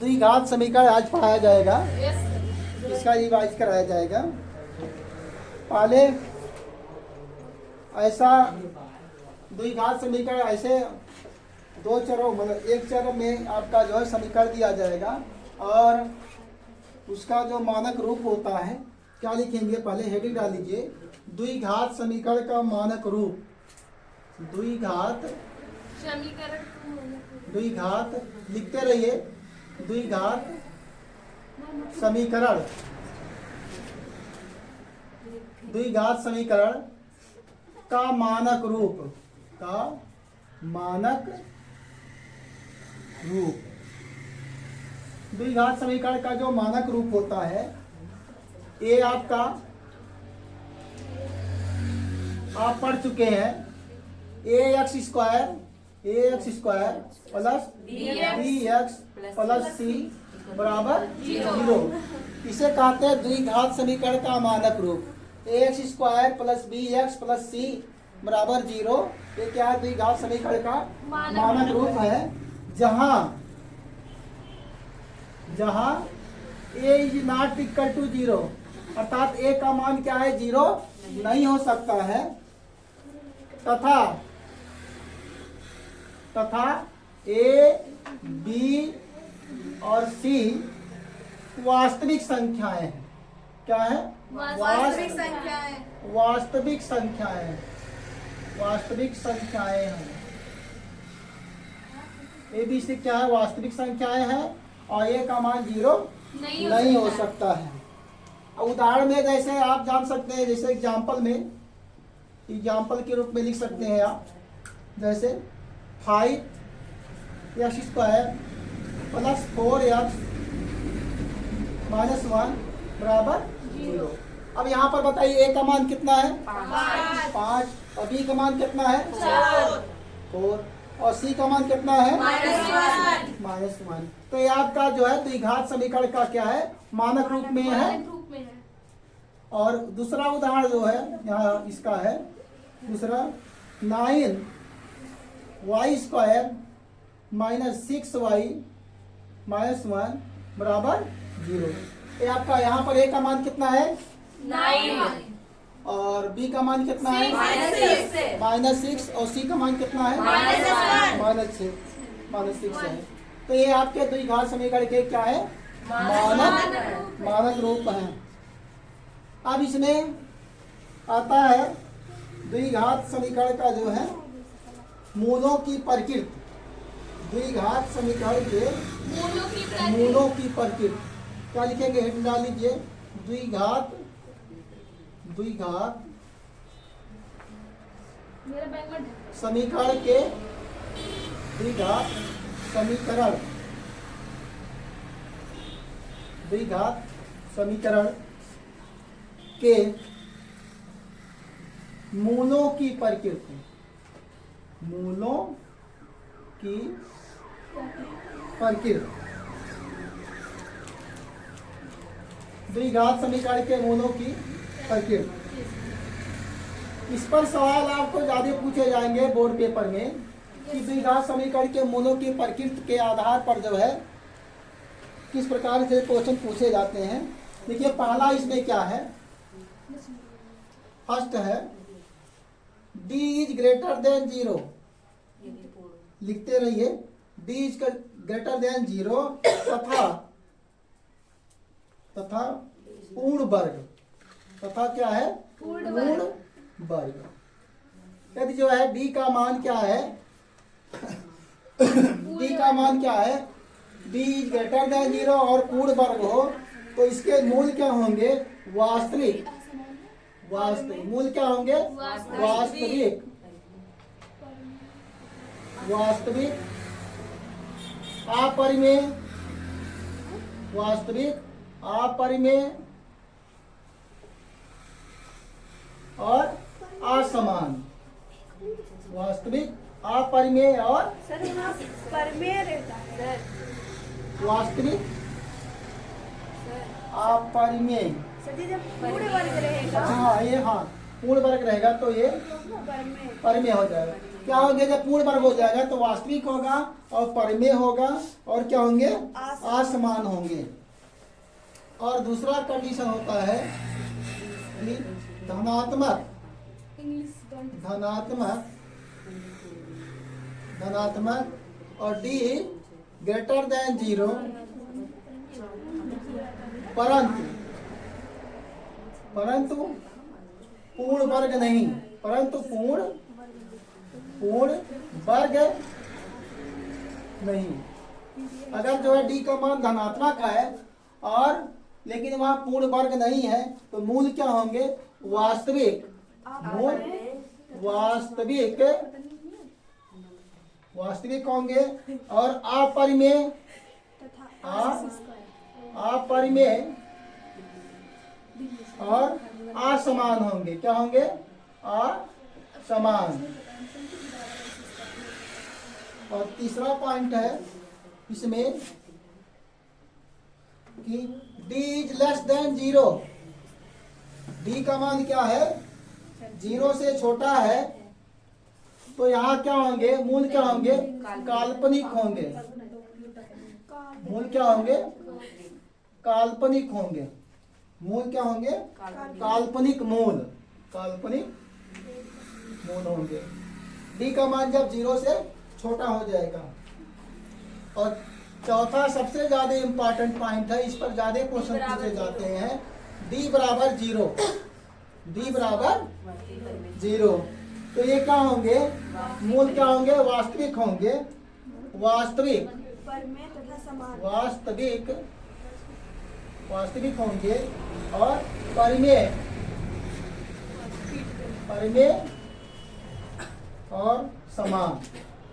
द्विघात समीकरण आज पढ़ाया जाएगा, इसका रिवाइज कराया जाएगा। पहले ऐसा द्विघात समीकरण ऐसे दो चरों मतलब एक चर में आपका जो है समीकरण दिया जाएगा और उसका जो मानक रूप होता है क्या लिखेंगे, पहले हेडिंग डाल लीजिए, द्विघात समीकरण का मानक रूप। द्विघात लिखते रहिए, द्विघात समीकरण, द्विघात समीकरण का मानक रूप, का मानक रूप। द्विघात समीकरण का जो मानक रूप होता है, ये आपका आप पढ़ चुके हैं, ax square plus bx plus c बराबर 0। इसे कहते हैं द्विघात समीकरण का मानक रूप। ax square plus bx plus c बराबर 0, ये क्या है, द्विघात समीकरण का मानक रूप है। जहां a is not equal to 0, अर्थात a का मान क्या है, 0 नहीं हो सकता है, तथा a, b और c वास्तविक संख्याएं हैं। क्या है, वास्तविक संख्याएं हैं। ए बी सी क्या है, वास्तविक संख्याएं हैं और a का मान 0 नहीं हो सकता है। उदाहरण में जैसे आप जान सकते हैं, जैसे एग्जाम्पल के रूप में लिख सकते हैं आप, जैसे 5x square plus 4x minus 1 बराबर 0। अब यहाँ पर बताइए a का मान कितना है, 5 और b का मान कितना है, 4 और c का मान कितना है, -1। तो ये आपका जो है द्विघात समीकरण का क्या है, मानक रूप में है। और दूसरा उदाहरण जो है यहाँ इसका है, दूसरा 9y square minus 6y minus 1 बराबर 0। ये आपका यहाँ पर a का मान कितना है, 9 और b का मान कितना है, -6 और c का मान कितना है, -6 है। तो ये आपके द्विघात समीकरण के क्या है, मानक रूप है। अब इसमें आता है द्विघात समीकरण का जो है मूलों की प्रकृति। द्विघात समीकरण के मूलों की प्रकृति क्या लिखेंगे, हेड डाल लीजिए, द्विघात समीकरण के द्विघात समीकरण के मूलों की प्रकृति। द्विघात समीकरण के मूलों की प्रकृति, इस पर सवाल आपको ज्यादा पूछे जाएंगे बोर्ड पेपर में कि द्विघात समीकरण के मूलों की प्रकृति के आधार पर जो है किस प्रकार से क्वेश्चन पूछे जाते हैं। देखिए पहला इसमें क्या है, फर्स्ट है d इज ग्रेटर देन 0, लिखते रहिए, d इज ग्रेटर देन 0 तथा पूर्ण वर्ग, तथा क्या है, पूर्ण वर्ग। यदि जो है d का मान क्या है, d का मान क्या है, d इज ग्रेटर देन 0 और पूर्ण वर्ग हो, तो इसके मूल क्या होंगे, वास्तविक मूल क्या होंगे, वास्तविक अपरिमेय और असमान। वास्तविक अपरिमेय और परमेय रहता है वास्तविक अपरिमेय। जब पूर्ण वर्ग रहेगा, अच्छा हाँ, ये हाँ पूर्ण वर्ग रहेगा तो ये परमेय हो जाएगा। क्या होंगे जब पूर्ण वर्ग हो जाएगा तो वास्तविक होगा और परिमेय होगा और क्या होंगे असमान होंगे। और दूसरा कंडीशन होता है कि धनात्मक और d ग्रेटर देन 0 परंतु पूर्ण वर्ग नहीं, परंतु पूर्ण वर्ग नहीं। अगर जो है d का मान धनात्मक है और लेकिन वहाँ पूर्ण वर्ग नहीं है तो मूल क्या होंगे वास्तविक, मूल वास्तविक होंगे और अपरिमेय और असमान होंगे। क्या होंगे असमान। और तीसरा पॉइंट है इसमें कि d is less than 0। d का मान क्या है 0 से छोटा है तो यहाँ क्या होंगे मूल क्या होंगे काल्पनिक होंगे। मूल क्या होंगे काल्पनिक होंगे। मूल क्या होंगे काल्पनिक मूल होंगे। d का मान जब 0 से छोटा हो जाएगा। और चौथा सबसे ज्यादा इंपॉर्टेंट पॉइंट है, इस पर ज्यादा क्वेश्चन पूछे जाते हैं। d बराबर 0, d बराबर 0 तो ये क्या होंगे मूल क्या होंगे वास्तविक होंगे, वास्तविक होंगे और परिमेय और समान,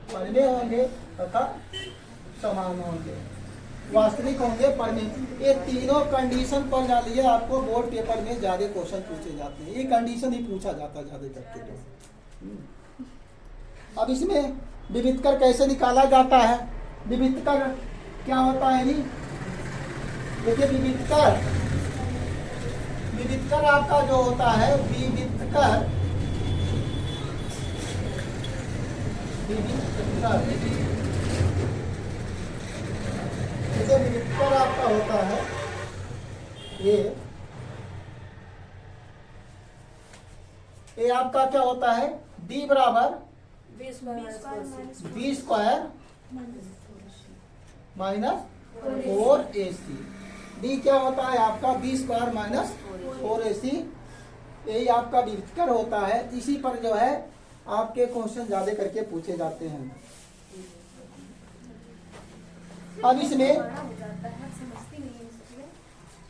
परिमेय होंगे तथा समान होंगे, वास्तविक होंगे परिमेय। ये तीनों कंडीशन पर जा लिए आपको बोर्ड पेपर में ज्यादा क्वेश्चन पूछे जाते हैं। ये कंडीशन ही पूछा जाता है ज्यादा करके। तो अब इसमें विविधकर कैसे निकाला जाता है, विविधकर क्या होता है नहीं देखिए विविधकर आपका जो होता है विविधकर जैसे विविधकर आपका होता है ये आपका क्या होता है d बराबर b square minus 4ac। d क्या होता है आपका b स्क्वायर माइनस 4ac। यही आपका विविधकर होता है। इसी पर जो है आपके क्वेश्चन ज्यादा करके पूछे जाते हैं। अब इसमें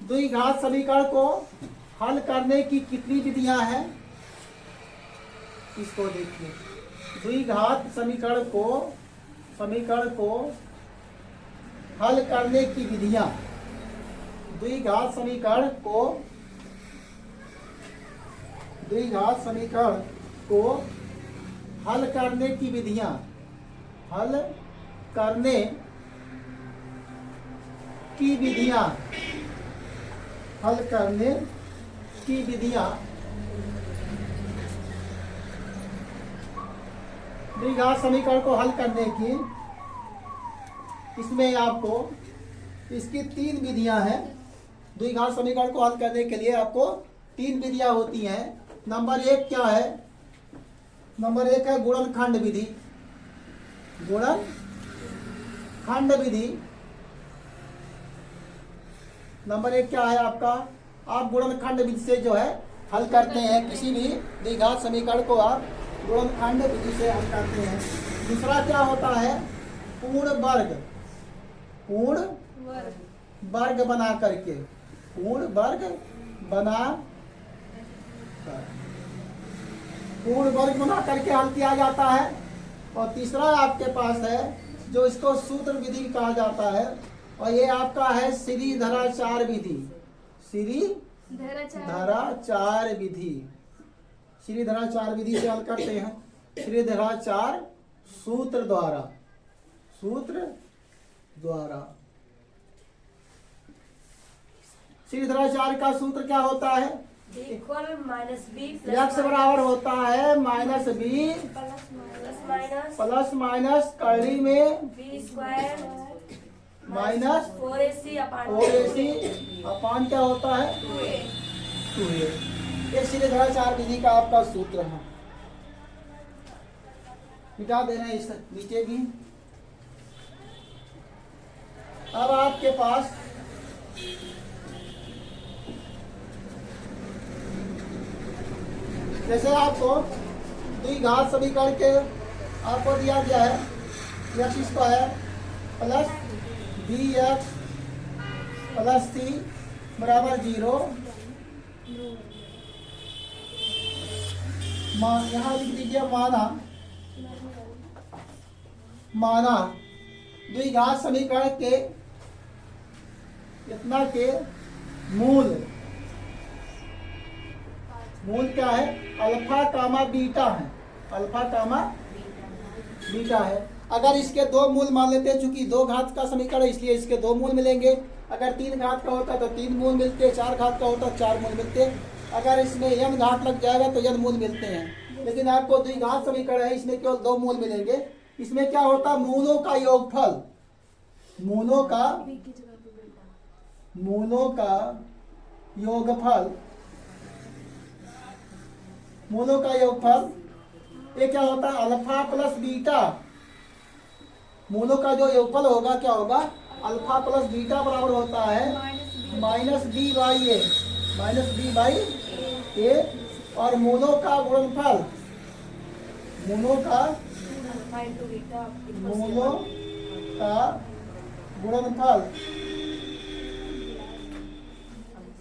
द्विघात समीकरण को हल करने की कितनी विधियां हैं इसको देखिए। द्विघात समीकरण को हल करने की विधियां, द्विघात समीकरण को हल करने की विधियां, हल करने की विधियां द्विघात समीकरण को हल करने की, इसमें आपको इसकी 3 विधियां हैं। द्विघात समीकरण को हल करने के लिए आपको 3 विधियां होती हैं। नंबर 1 क्या है, नंबर 1 है गुणनखंड विधि। नंबर 1 क्या है आपका, आप गुणनखंड विधि से जो है हल करते हैं किसी भी द्विघात समीकरण को, आप गुणनखंड विधि से हल करते हैं। दूसरा क्या होता है पूर्ण वर्ग बना करके, पूर्ण वर्ग बना करके हल किया जाता है। और तीसरा आपके पास है जो इसको सूत्र विधि कहा जाता है, और ये आपका है श्रीधराचार्य विधि। श्रीधराचार्य विधि से हल करते हैं। श्रीधराचार्य सूत्र द्वारा। श्रीधराचार्य का सूत्र क्या होता है, इक्वल माइनस बी x बराबर होता है minus b plus minus curly में b square minus 4ac upon 4ac upon क्या होता है 2a। ये सीधे धरा 4 विधि का आपका सूत्र है। मिटा देना इस नीचे भी। अब आपके पास जैसे आपको द्विघात समीकरण के आपको दिया गया है x square plus b x plus c बराबर 0। यहाँ लिख दीजिए माना द्विघात समीकरण के इतना के मूल क्या है अल्फा कामा बीटा है। अल्फा कामा बीटा है। अगर इसके दो मूल मान लेते हैं, चूंकि 2 घात का समीकरण है इसलिए इसके 2 मूल मिलेंगे। अगर 3 घात का होता तो 3 मूल मिलते, 4 घात का होता 4 मूल मिलते। अगर इसमें n घात लग जाएगा तो n मूल मिलते हैं। लेकिन आपको द्विघात समीकरण है, इसमें केवल 2 मूल मिलेंगे। इसमें क्या होता है मूलों का योगफल, मूलों का योगफल ये क्या होता है अल्फा प्लस बीटा। मूलों का जो योगफल होगा क्या होगा अल्फा प्लस बीटा बराबर होता है माइनस बी बाई ए। और मूलों का गुणनफल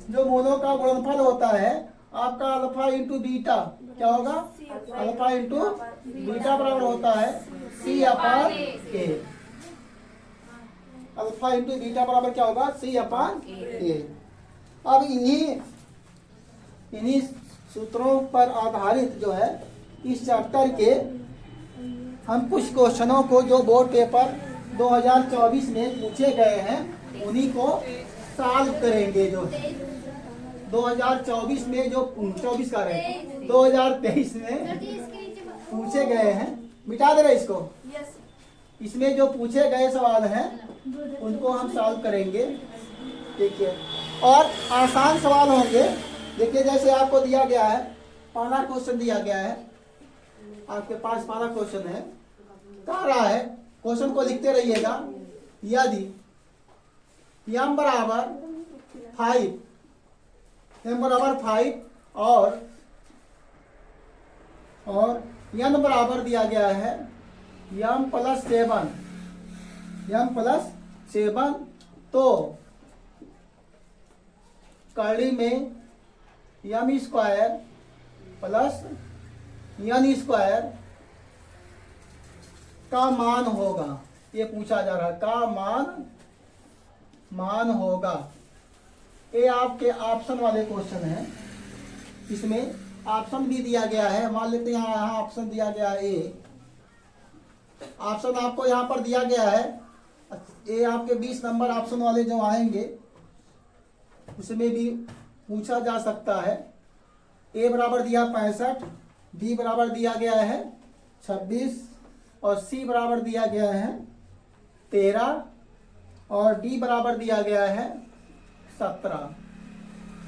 जो मूलों का गुणनफल होता है आपका अल्फा इंटू बीटा क्या होगा अल्फा इंटू बीटा बराबर होता है सी अपान ए। अल्फा इंटू बीटा बराबर क्या होगा सी अपान ए। अब इन्हीं सूत्रों पर आधारित जो है इस चैप्टर के हम कुछ क्वेश्चनों को जो बोर्ड पेपर 2024 में पूछे गए हैं उन्हीं को सॉल्व करेंगे। जो 2024 में जो 24 का रहे 2023 में पूछे गए हैं, मिटा दे रहे इसको। इसमें जो पूछे गए सवाल हैं उनको हम सॉल्व करेंगे। देखिए और आसान सवाल होंगे। देखिए जैसे आपको दिया गया है पहला क्वेश्चन दिया गया है, आपके पास पहला क्वेश्चन है कह रहा है, क्वेश्चन को लिखते रहिएगा। यदि m बराबर 5 और n बराबर दिया गया है m प्लस 7 तो कर्ली में m square plus n square का मान होगा। ये पूछा जा रहा है का मान होगा। ये आपके ऑप्शन वाले क्वेश्चन है। इसमें ऑप्शन भी दिया गया है। मान लेते हैं यहाँ ऑप्शन दिया गया है ए। ऑप्शन आपको यहाँ पर दिया गया है। ये आपके 20 नंबर ऑप्शन वाले जो आएंगे उसमें भी पूछा जा सकता है। ए बराबर दिया 65, बी बराबर दिया गया है 26 और सी बराबर दिया गया है 13 और डी बराबर दिया गया है 17।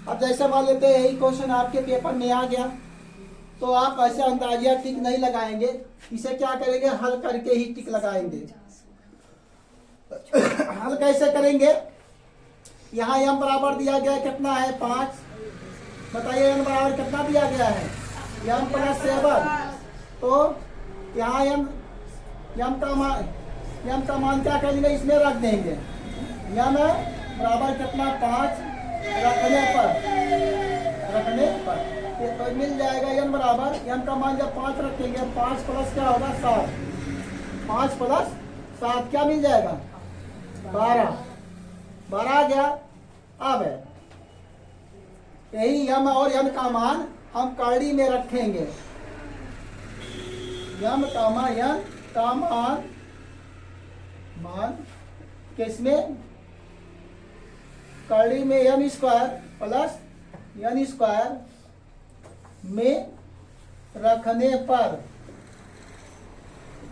अब जैसे मान लेते हैं यही क्वेश्चन आपके पेपर में आ गया तो आप ऐसे अंदाजिया टिक नहीं लगाएंगे, इसे क्या करेंगे हल करके ही टिक लगाएंगे। हल कैसे करेंगे, यहाँ m बराबर दिया गया है कितना है 5, बताइए n बराबर कितना दिया गया है m प्लस 7। तो यहाँ m का मान क्या करेंगे इसमें रख देंगे। m बराबर कितना 5 रखने पर तो मिल जाएगा m बराबर m का मान जब 5 रखेंगे 5 प्लस क्या होगा 7, 5 प्लस 7 क्या मिल जाएगा 12 आ गया। अब यही m और n का मान हम कर्ली में रखेंगे। m n का मान किसमें कर्ली में m square plus n square में रखने पर,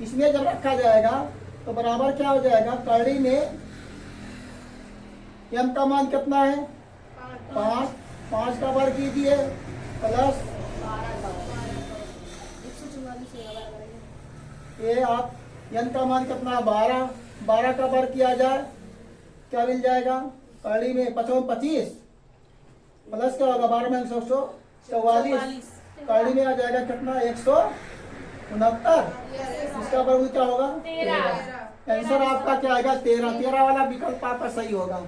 इसमें जब रखा जाएगा तो बराबर क्या हो जाएगा, कड़ी में n का मान कितना है 5, 5 का वर्ग कीजिए प्लस ये आप n का मान कितना है 12, 12 का वर्ग किया जाए क्या मिल जाएगा, कड़ी में 25 प्लस क्या होगा 12 में 144, कड़ी में आ जाएगा कितना 169, इसका वर्ग क्या होगा 13। आंसर आपका क्या आएगा 13, 13 वाला विकल्प आपका सही होगा,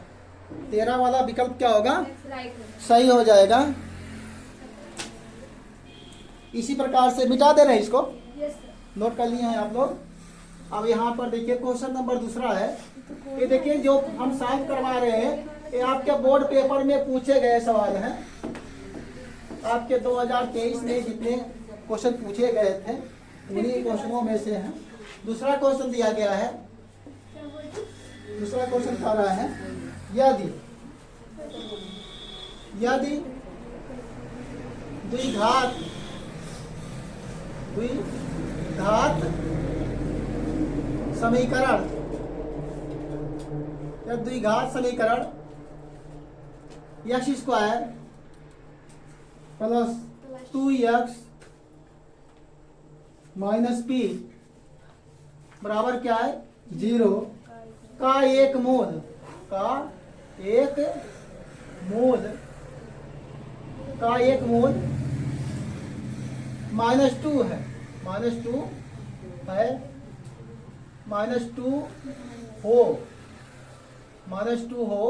13 वाला विकल्प क्या होगा सही हो जाएगा। इसी प्रकार से मिटा दे रहे हैं इसको, नोट कर लिए हैं आप लोग। अब यहाँ पर देखिए क्वेश्चन नंबर दूसरा है, ये देखिए जो हम सॉल्व करवा रहे हैं ये आपके बोर्ड पेपर में पूछे गए सवाल हैं, आपके 2023 में जितने क्वेश्चन पूछे गए थे उन्हीं क्वेश्चनों में से हैं। दूसरा क्वेश्चन दिया गया है, दूसरा क्वेश्चन कह रहा है यदि द्विघात समीकरण या द्विघात समीकरण x square plus 2x minus p बराबर क्या है 0 का एक मूल -2 है, -2 हो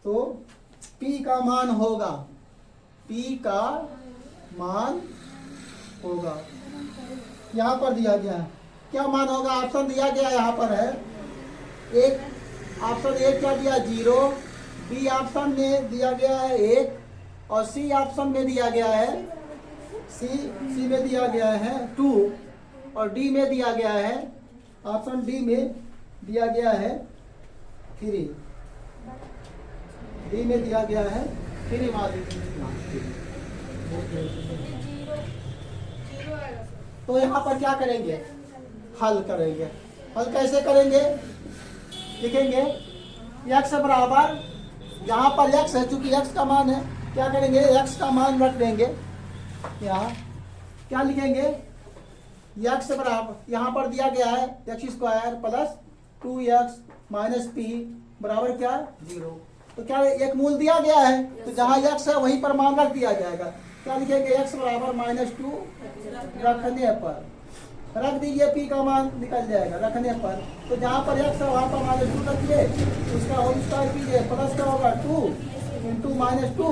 तो p का मान होगा, यहाँ पर दिया गया है क्या मान होगा, ऑप्शन दिया गया यहाँ पर है, एक ऑप्शन ए क्या दिया 0, बी ऑप्शन में दिया गया है 1 और सी ऑप्शन में दिया गया है सी में दिया गया है 2 और डी में दिया गया है, ऑप्शन डी में दिया गया है 3, डी में दिया गया है 3 तो यहाँ पर क्या करेंगे, हल करेंगे। हल कैसे करेंगे, लिखेंगे x बराबर, यहाँ पर x है, चूंकि x का मान है क्या करेंगे x का मान रख देंगे, यहाँ क्या लिखेंगे x बराबर, यहाँ पर दिया गया है x square plus 2x minus p बराबर क्या 0, तो क्या एक मूल दिया गया है तो जहाँ x है वहीं पर मान रख दिया जाएगा, क्या लिखेंगे x बराबर -2 रखने पर, रख दीजिए p का मान निकल जाएगा रखने पर, तो जहाँ पर x है वहाँ पर -2 रखिए, उसका होल स्क्वायर कीजिए प्लस क्या होगा 2 इंटू -2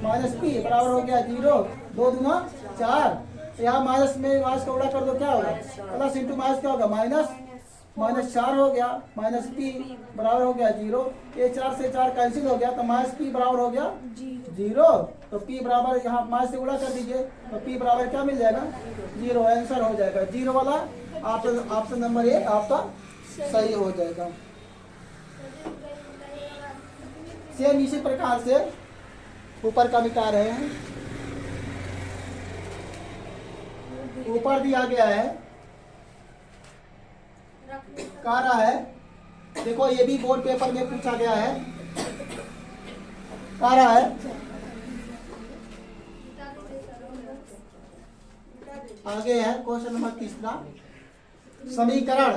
माइनस p बराबर हो गया 0, 2 दूना 4, यहाँ माइनस में माइनस का उड़ा कर दो क्या होगा प्लस इंटू माइनस क्या होगा -4 हो गया, माइनस p बराबर हो गया 0, ये 4 से 4 कैंसिल हो गया तो माइनस p बराबर हो गया 0, तो p बराबर यहाँ माइनस से गुणा कर दीजिए तो p बराबर क्या मिल जाएगा 0, आंसर हो जाएगा 0 वाला ऑप्शन नंबर 1 आपका सही हो जाएगा। सेम इसी प्रकार से ऊपर का मिटा रहे हैं, ऊपर दिया गया है कह रहा है, देखो ये भी बोर्ड पेपर में पूछा गया है, कह रहा है आगे है क्वेश्चन नंबर तीसरा, समीकरण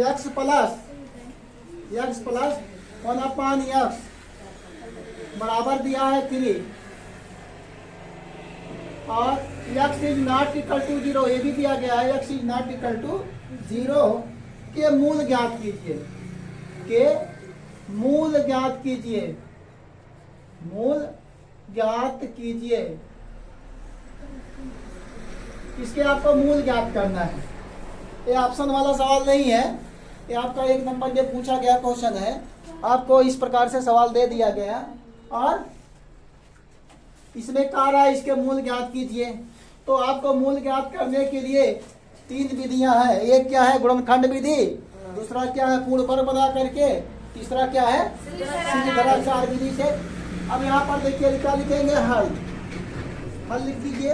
x प्लस 1/x बराबर दिया है 3 और x is not equal to 0, ये भी दिया गया है x is not equal to 0 के मूल ज्ञात कीजिए, इसके आपको मूल ज्ञात करना है, ये ऑप्शन वाला सवाल नहीं है, ये आपका 1 नंबर में पूछा गया क्वेश्चन है, आपको इस प्रकार से सवाल दे दिया गया और इसमें कह रहा है इसके मूल ज्ञात कीजिए, तो आपको मूल ज्ञात करने के लिए 3 विधियां हैं, एक क्या है गुणनखंड विधि, दूसरा क्या है, पूर्ण वर्ग बना करके, तीसरा क्या है, सीधी तरह 4 विधि से। अब यहाँ पर देखिए क्या लिखेंगे, हल लिख दीजिए।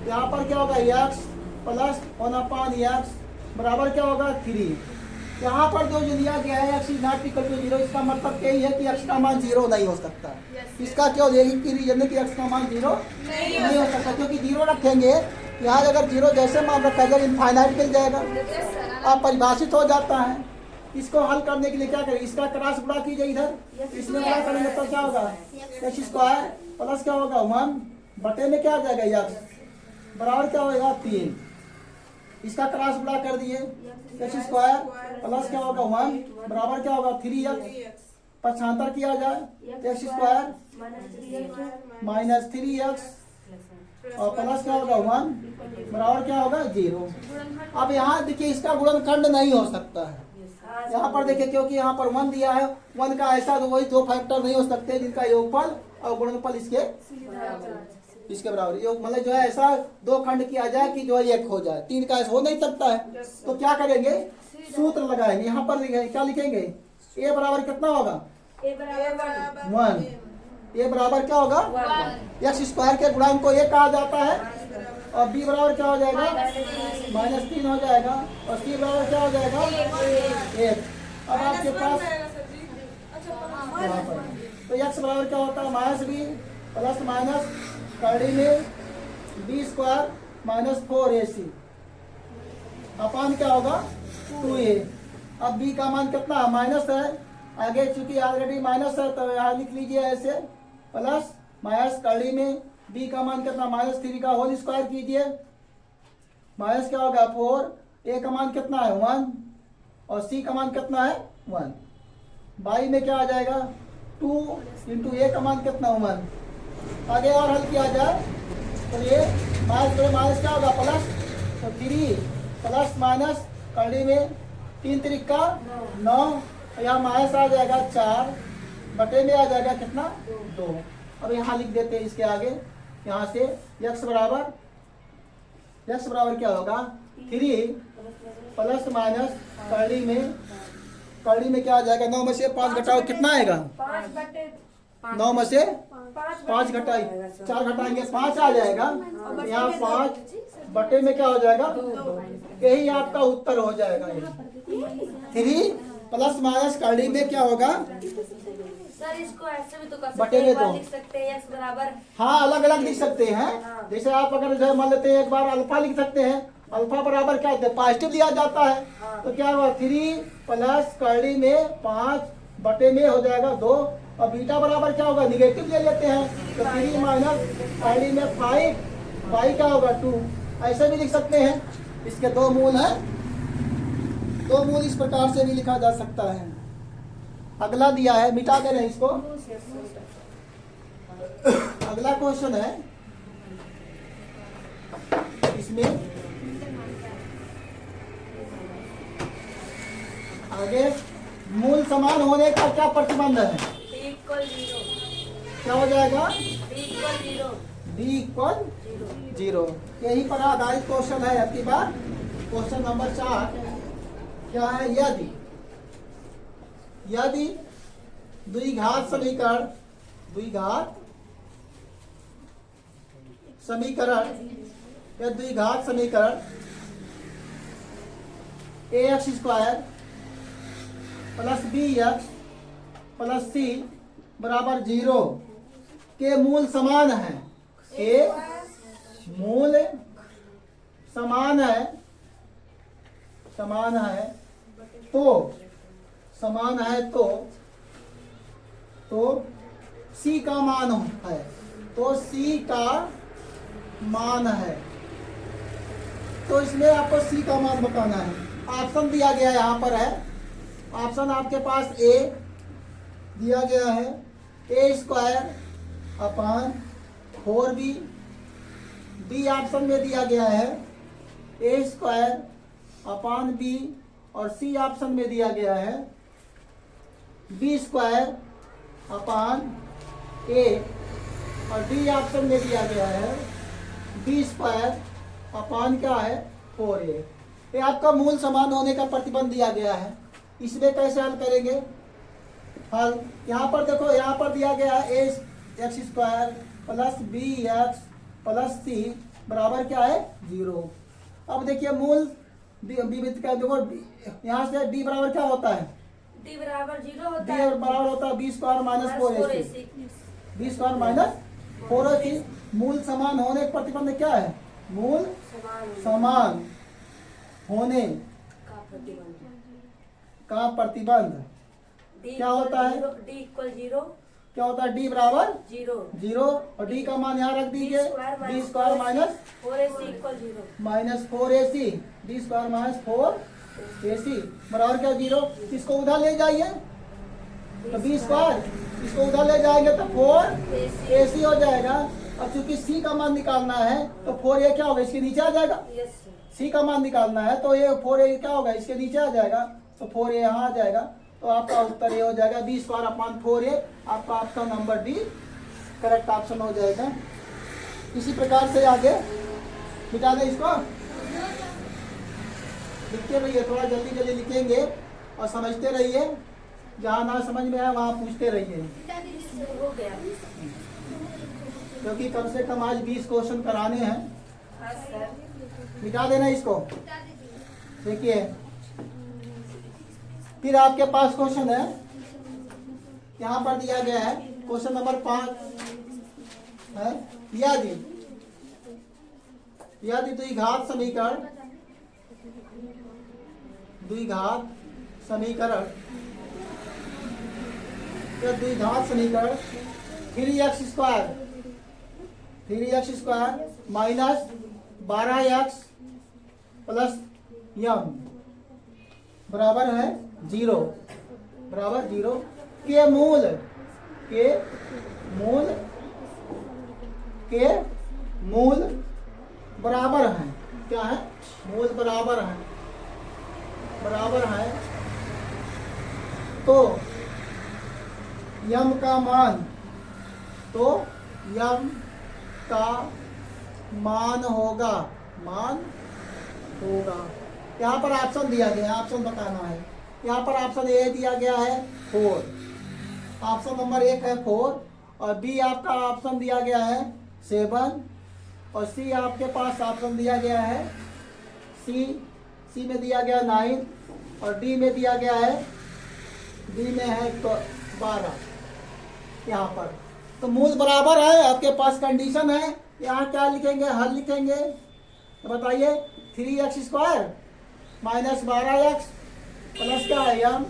यहाँ पर क्या होगा, x प्लस 1/x बराबर क्या होगा 3। यहाँ पर जो लिया गया है x is not equal to 0, इसका मतलब यही है कि x का मान 0 नहीं हो सकता। इसका क्यों, यही की रीजन है कि x का मान 0 नहीं हो सकता, क्योंकि 0 रखेंगे यहाँ अगर 0 जैसे मान रखा जाए इनफाइनाइट मिल जाएगा, अपरिभाषित हो जाता है। इसको हल करने के लिए क्या करें, इसका क्रॉस गुणा कीजिए इधर, इसमें गुणा करेंगे तो क्या होगा, x स्क्वायर प्लस क्या होगा 1 बटे में क्या आ जाएगा x बराबर क्या होगा 3। इसका क्रॉस गुणा कर दिए, x स्क्वायर प्लस क्या होगा 1 बराबर क्या होगा 3x, पक्षांतर किया जाए x स्क्वायर माइनस 3x और प्लस क्या होगा 1 बराबर क्या होगा 0। अब यहाँ देखिए इसका गुणनखंड नहीं हो सकता है, यहाँ पर देखिए क्योंकि यहाँ पर 1 दिया है, 1 का ऐसा तो वही 2 फैक्टर नहीं हो सकते जिनका योगफल और गुणनफल इसके बराबर, योग मतलब जो है ऐसा 2 खंड किया जाए कि जो है 1 हो जाए, 3 का ऐसा हो नहीं सकता है। तो क्या करेंगे, सूत्र लगाएंगे, यहाँ पर लिखेंगे, क्या लिखेंगे, a बराबर कितना होगा 1, a बराबर क्या होगा x स्क्वायर के गुणांक को 1 कहा जाता है, और b बराबर क्या हो जाएगा -3 हो जाएगा, और c बराबर क्या हो जाएगा 1। अब आपके पास तो x बराबर क्या होता है -b प्लस माइनस कड़ी में b square minus 4ac upon क्या होगा 2a। अब b का मान कितना माइनस है, आगे चूंकि ऑलरेडी माइनस है तो यहाँ लिख लीजिए ऐसे, प्लस माइनस कड़ी में b का मान कितना -3 का होल स्क्वायर कीजिए, माइनस क्या होगा 4, a का मान कितना है 1 और c का मान कितना है 1, बाई में क्या आ जाएगा 2 इंटू a का मान कितना 1। आगे और हल किया जाए तो ये माइनस क्या होगा प्लस, तो 3 प्लस माइनस कड़ी में 3 त्रिक का 9, तो यहाँ माइनस आ जाएगा 4 बटे में आ जाएगा कितना 2। अब यहाँ लिख देते हैं इसके आगे, यहाँ से x बराबर क्या होगा 3 प्लस माइनस कड़ी में क्या आ जाएगा, 9 में से 5 घटाओ कितना आएगा 9 में से 5 घटाई 4 घटाएंगे 5 आ जाएगा, यहाँ 5 बटे में क्या हो जाएगा 2। यही आपका उत्तर हो जाएगा। 3 प्लस माइनस कड़ी में क्या होगा सर, इसको ऐसे भी तो कर बटे सकते में हैं, एक बार दो। लिख सकते हैं x बराबर, हाँ अलग अलग लिख सकते हैं, जैसे आप अगर जो है मान लेते हैं एक बार अल्फा लिख सकते हैं, अल्फा बराबर क्या होता है पॉजिटिव लिया जाता है, तो क्या होगा 3 प्लस कड़ी में 5 बटे में हो जाएगा 2, और बीटा बराबर क्या होगा निगेटिव ले लेते हैं, तो 3 माइनस कड़ी में 5 बाई क्या होगा 2, ऐसे भी लिख सकते हैं। इसके 2 मूल हैं, 2 मूल इस प्रकार से भी लिखा जा सकता है। अगला दिया है, मिटा दे रहे हैं इसको। अगला क्वेश्चन है, इसमें आगे मूल समान होने का क्या प्रतिबंध है, क्या हो जाएगा b इक्वल 0। यही पर आधारित क्वेश्चन है। आपकी बात क्वेश्चन नंबर 4 क्या है, यदि द्विघात समीकरण ax square plus bx plus c बराबर 0 के मूल समान है, के मूल समान है तो c का मान है, तो c का मान है, तो इसमें आपको c का मान बताना है। ऑप्शन दिया गया यहाँ पर है, ऑप्शन आपके पास a दिया गया है, a square upon 4b, b option में दिया गया है a स्क्वायर अपान b, और c ऑप्शन में दिया गया है b स्क्वायर अपान a, और d ऑप्शन में दिया गया है b स्क्वायर अपान क्या है 4a। ये आपका मूल समान होने का प्रतिबंध दिया गया है। इसमें कैसे हल करेंगे? हल यहाँ पर देखो, यहाँ पर दिया गया है a x square plus b x plus c बराबर क्या है? 0। अब देखिए मूल विविध का देखो, यहाँ से डी बराबर क्या होता है? डी बराबर 0 होता डी है। बराबर होता है b square minus 4ac। B square minus 4ac। मूल समान होने का प्रतिबंध क्या है? मूल समान होने का प्रतिबंध का प्रतिबंध क्या होता है? डी इक्वल 0 क्या होता है? डी बराबर 0 और डी का मान यहाँ रख दीजिए, D square minus 4ac equal 0। Minus 4ac। D square minus 4ac बराबर क्या? 0। इसको उधर ले जाइए तो बी स्क्वायर, इसको उधर ले जाएंगे तो 4ac हो जाएगा। अब चूंकि सी का मान निकालना है तो 4a क्या होगा? इसके नीचे आ जाएगा। यस सी का मान निकालना है तो ये 4a क्या होगा? इसके नीचे आ जाएगा, तो 4a यहाँ आ जाएगा। तो आपका उत्तर ये हो जाएगा बी स्क्वायर अपॉन 4a। आपका option number D correct option हो जाएगा। इसी प्रकार से आगे मिटा दें इसको, लिखते रहिए, थोड़ा जल्दी जल्दी लिखेंगे और समझते रहिए। जहाँ ना समझ में आए वहाँ पूछते रहिए, हो गया। क्योंकि कम से कम आज 20 क्वेश्चन कराने हैं। हाँ सर। मिटा देना इसको। देखिए फिर आपके पास क्वेश्चन है, यहाँ पर दिया गया है क्वेश्चन नंबर 5 है। यदि द्विघात समीकरण 3x square minus 12x plus m बराबर है 0 के मूल बराबर है। क्या है? मूल बराबर है तो यम का मान होगा। यहाँ पर ऑप्शन दिया गया है, ऑप्शन बताना है। यहाँ पर ऑप्शन ए दिया गया है 4, ऑप्शन नंबर 1 है 4, और बी आपका ऑप्शन दिया गया है 7, और सी आपके पास ऑप्शन दिया गया है सी में दिया गया 9, और डी में दिया गया है, डी में है 12। यहाँ पर तो मूल बराबर है, आपके पास कंडीशन है। यहाँ क्या लिखेंगे? हल लिखेंगे। तो बताइए 3x square minus 12x plus क्या है m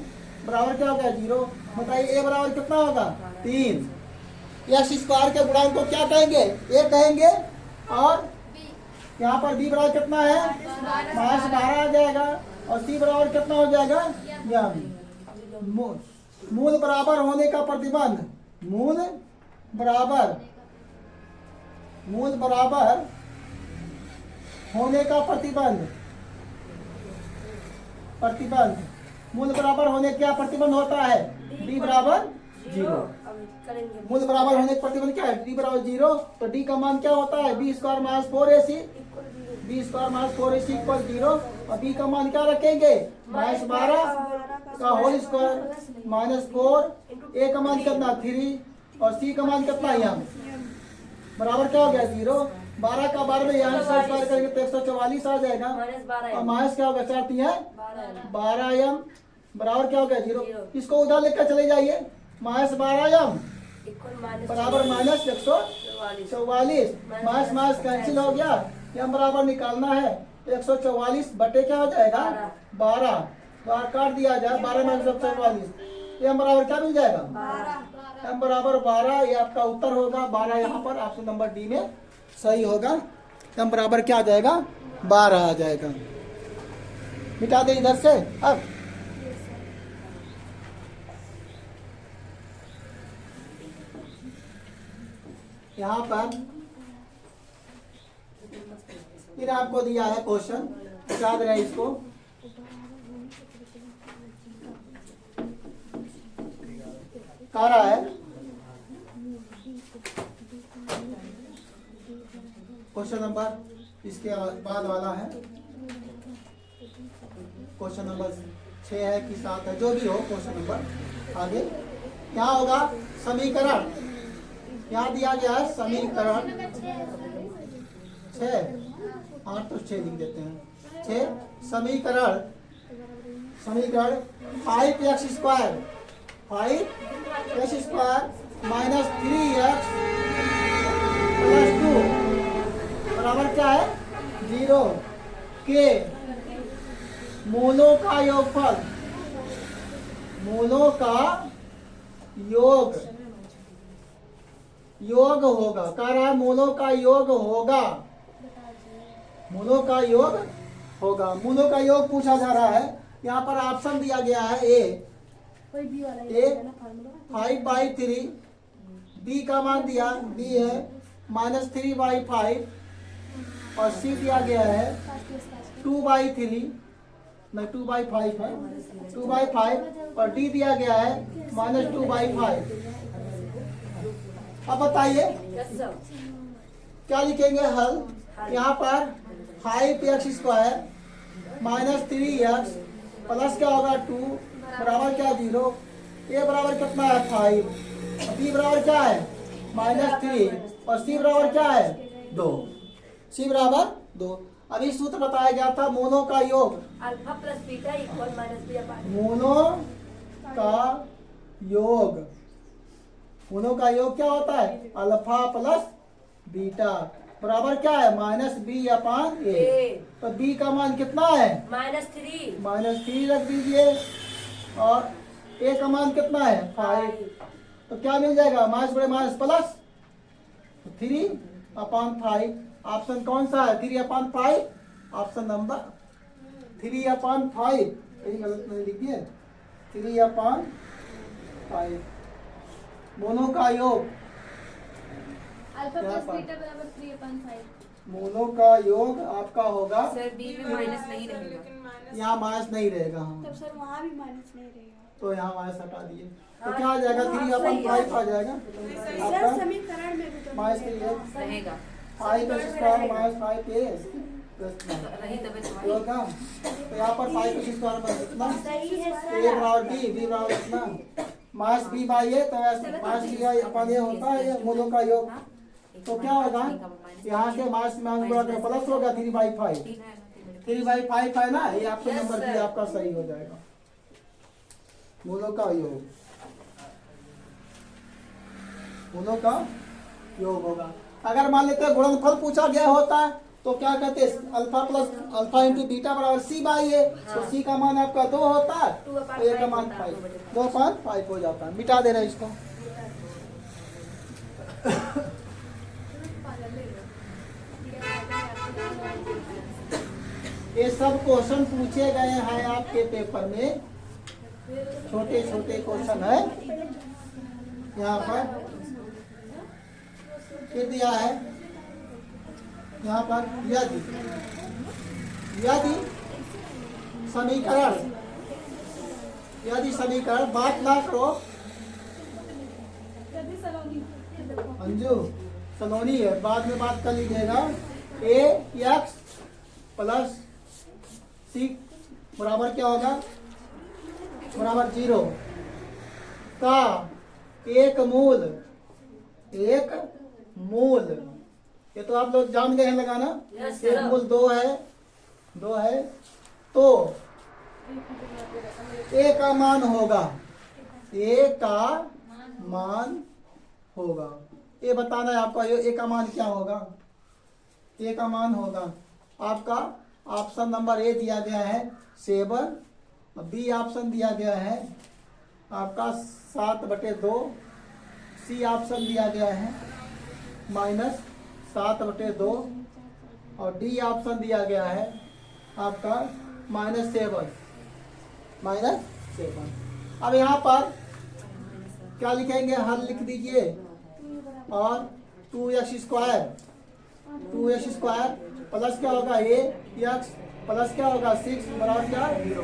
बराबर क्या होगा? 0। बताइए ए बराबर कितना होगा? 3। x स्क्वायर के गुणांक को क्या कहेंगे? a कहेंगे। और यहाँ पर b बराबर कितना है? माइनस 12 आ जाएगा, और c बराबर कितना हो जाएगा? m। मूल बराबर होने का प्रतिबंध, मूल बराबर होने का प्रतिबंध मूल बराबर होने क्या प्रतिबंध होता है? डी बराबर 0। मूल बराबर होने का प्रतिबंध क्या है? डी बराबर 0। तो डी का मान क्या होता है? B square minus 4ac। B square minus 4ac equal 0। और बी का मान क्या रखेंगे? माइनस 12 का होल स्क्वायर माइनस 4। ए का मान कितना? 3, और सी का मान कितना? यहाँ बराबर क्या हो गया? 0। 12 का 12 में यहाँ से स्क्वायर करेंगे तो 144 आ जाएगा, और माइनस क्या होगा? 4 है 12m बराबर क्या हो गया? 0। इसको उधर लेकर चले जाइए, माइनस 12m बराबर माइनस 144। माइनस कैंसिल हो गया, m बराबर निकालना है 144 बटे क्या हो जाएगा? 12। बाहर काट दिया जाए, 12 माइनस 144, m बराबर क्या मिल जाएगा? m बराबर 12। ये आपका उत्तर होगा 12। यहाँ पर ऑप्शन नंबर डी में सही होगा। m बराबर क्या आ जाएगा? 12 आ जाएगा। मिटा दे इधर से। अब यहाँ पर फिर आपको दिया है क्वेश्चन, याद रहे इसको। कह रहा है क्वेश्चन नंबर इसके बाद वाला है क्वेश्चन नंबर 6 है कि 7 है, जो भी हो क्वेश्चन नंबर। आगे यहाँ होगा समीकरण, यहाँ दिया गया है समीकरण 6, 8 तो 6 लिख देते हैं। 6 समीकरण 5x square 5x square minus 3x plus 2 बराबर क्या है 0 के मूलों का योगफल, मूलों का योग होगा। कह रहा है मूलों का योग होगा, मूलों का योग होगा। मूलों का योग पूछा जा रहा है। यहाँ पर ऑप्शन दिया गया है ए 5/3, बी का मान दिया बी है -3/5 और सी दिया गया है 2/3 नहीं 2/5 है 2/5 और डी दिया गया है -2/5। अब बताइए यस सर। क्या लिखेंगे हल। यहाँ पर 5x square minus 3x plus क्या होगा 2 बराबर क्या 0। ए बराबर कितना है 5, बी बराबर क्या है -3 और सी बराबर क्या है 2। सी बराबर 2। अभी सूत्र बताया गया था मूलों का योग, alpha plus beta equal minus b upon. मूलों का योग, मूलों का योग क्या होता है अल्फा प्लस बीटा बराबर क्या है -b/a। तो b का मान कितना है -3 रख दीजिए और a का मान कितना है 5। तो क्या मिल जाएगा माइनस प्लस 3/5। ऑप्शन कौन सा है 3/5, ऑप्शन नंबर 3/5। यही गलत नहीं लिखिए 3/5। मूलों का योग अल्फा प्लस बीटा बराबर 3/5। मूलों का योग आपका होगा सर बी में माइनस नहीं रहेगा। यहाँ माइनस नहीं रहेगा। हाँ तब सर वहाँ भी माइनस नहीं रहेगा, तो यहाँ माइनस हटा दिए तो क्या आ जाएगा 3/5 आ जाएगा सर आपका समीकरण में भी तो माइनस 3 रहेगा 5x² माइनस 5a रही तब होगा। तो यहाँ पर 5x² बन कितना सही है a बराबर b बराबर कितना माइनस b/a। तो माइनस b/a होता है ये मूलों का योग। तो क्या होगा यहाँ से माइनस में गुणा कर प्लस होगा 3/5 है ना। ये आपके नंबर भी आपका सही हो जाएगा। मूलों का योग, मूलों का योग होगा। अगर मान लेते हैं गुणनफल पूछा गया होता है तो क्या कहते हैं अल्फा इंटू बीटा बराबर c/a। तो c का मान आपका 2 होता है तो a का मान 2/5 हो जाता है। मिटा दे रहे हैं इसको। ये सब क्वेश्चन पूछे गए हैं आपके पेपर में, छोटे छोटे क्वेश्चन है। यहाँ पर फिर दिया है यहाँ पर यदि समीकरण बात ना करो अंजू सलोनी है, बाद में बात कर लीजिएगा। ax प्लस c बराबर क्या होगा बराबर 0 का एक मूल ये तो आप लोग जान गए हैं लगाना। Yes, एक sir. मूल 2 है तो a का मान होगा ये बताना है आपका। ये a का मान क्या होगा। a का मान होगा आपका ऑप्शन नंबर ए दिया गया है 7, बी ऑप्शन दिया गया है आपका 7/2, सी ऑप्शन दिया गया है -7/2 और डी ऑप्शन दिया गया है आपका -7। अब यहाँ पर क्या लिखेंगे हल लिख दीजिए और 2x² प्लस क्या होगा ax प्लस क्या होगा 6 बराबर क्या 0।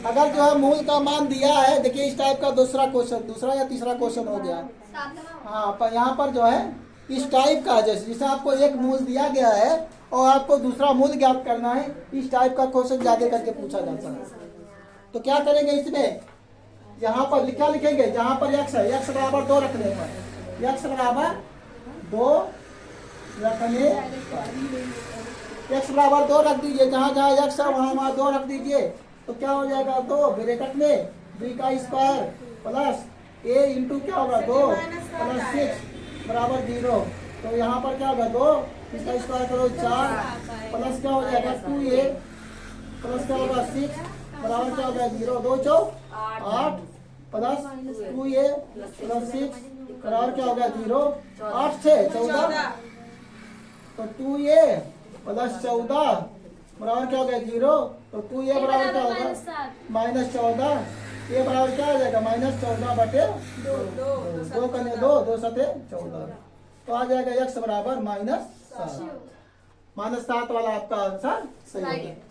अगर जो है मूल का मान दिया है, देखिए इस टाइप का दूसरा या तीसरा क्वेश्चन हो गया। हाँ पर यहाँ पर जो है इस टाइप का जैसे आपको एक मूल दिया गया है और आपको दूसरा मूल ज्ञात करना है, इस टाइप का क्वेश्चन ज्यादा करके पूछा जाता है। तो क्या करेंगे इसमें, यहाँ पर क्या लिखेंगे, जहाँ पर x है x बराबर 2 रखने पर, x बराबर 2 रखने, x बराबर 2 रख दीजिए, जहाँ जहाँ x है वहाँ 2 रख दीजिए। तो क्या हो जाएगा 2 ब्रैकेट में b का स्क्वायर प्लस a इंटू क्या होगा 2 प्लस 6 बराबर 0। तो यहाँ पर क्या होगा 2 इसका स्क्वायर करो 4 प्लस क्या हो जाएगा 2a प्लस क्या होगा 6 बराबर क्या होगा 0, 2 चौक 8 प्लस 2a प्लस 6 बराबर क्या होगा 0, 8 से 14, तो 2a प्लस 14 बराबर क्या होगा 0, तो 2a बराबर क्या होगा -14, a बराबर क्या हो जाएगा -14 बटे 2 करने 2 सते 14, तो आ जाएगा x बराबर -7 वाला आपका आंसर सही होगा।